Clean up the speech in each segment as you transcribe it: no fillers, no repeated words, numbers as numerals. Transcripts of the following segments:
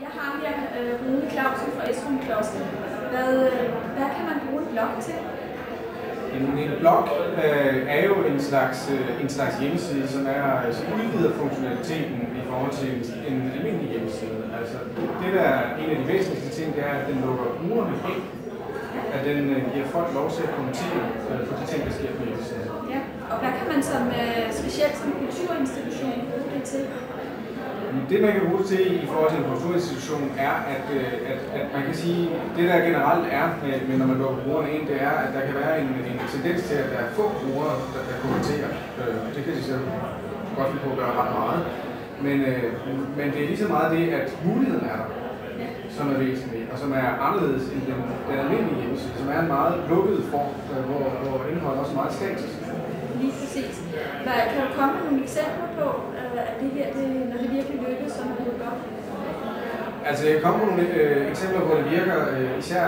Jeg har her Rune Clausen fra Esrum Kloster. Hvad kan man bruge en blog til? En blog er jo en slags hjemmeside, som udvider funktionaliteten i forhold til en almindelig hjemmeside. Altså, det der er en af de væsentligste ting, det er, at den lukker brugerne ind. At den giver folk lov til at kommentere på de ting, der sker på hjemmesiden. Ja, og hvad kan man specielt som kulturinstitution bruge det til? Det, man kan bruge det til i forhold til en kulturinstitution, er, at man kan sige, det der generelt er, med når man lukker brugerne ind, det er, at der kan være en tendens til, at der er få brugere, der kommenterer. Det kan de så godt finde på at gøre ret meget. Men det er lige så meget det, at muligheden er der, som er væsentlig, og som er anderledes end den almindelige hjemmeside, som er en meget lukket form, hvor indholdet også er meget statisk. Lige præcis. Kan du komme med nogle eksempler på, at det her, når det virkelig lykkes, så når det er godt? Altså, jeg kommer på nogle eksempler, hvor det virker især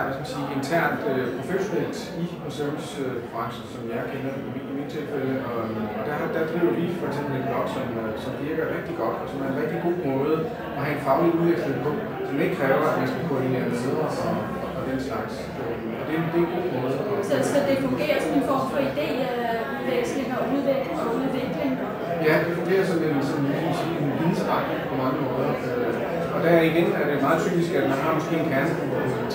internt professionelt i museumsbranchen, som jeg kender i mit tilfælde. Og der driver vi for eksempel en blog, som virker rigtig godt, og som er en rigtig god måde at have en faglig udveksling på, som ikke kræver, at man skal koordinere møder og den slags. Og det er en god måde. Så det fungerer som en form for idéudveksling og udvikling? Ja, det fungerer som en vidensretning på mange måder. Og der igen er det meget typisk, at man har måske en kerne på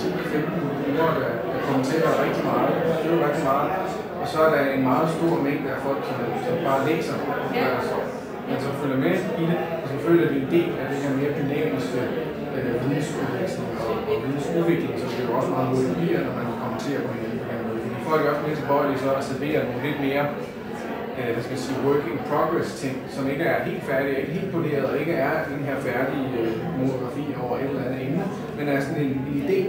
10-15 brugere, der kommenterer rigtig meget, skriver rigtig meget. Og så er der en meget stor mængde af folk, som bare læser, men som følger med i det, og som føler, at det er en del af det her mere dynamiske vidensudveksling og vidensudvikling, som det jo også meget hurtigt bliver, når man kommenterer på hinanden på den måde. Fordi folk er også mere tilbøjelige så at servere nogle lidt mere work in progress ting, som ikke er helt færdige, ikke helt poleret, og ikke er den her færdige monografi over et eller andet emne, men er sådan en idé.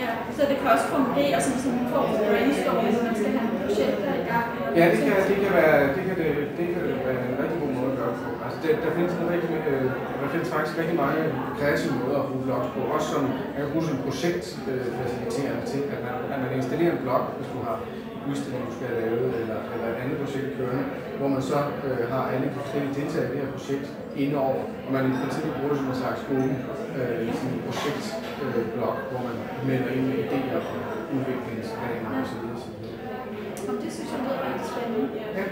Ja, så det kan også fungere som en form for brainstorming, når man skal have nogle projekter i gang. Ja, det kan være en rigtig god måde at gøre det på. Altså, der findes faktisk rigtig mange kreative måder at bruge blogs på, også som man kan bruge som projektfaciliterende ting, at man installerer en blog, hvis du har udstilling, du skal lave, eller et andet projekt kørende, hvor man så har alle de forskellige deltagere i det her projekt inde over, og man i princippet bruger det som en slags åben projektblog, hvor man melder ind med idéer og udviklingsplaner osv. Det synes jeg lyder rigtig spændende. Ja.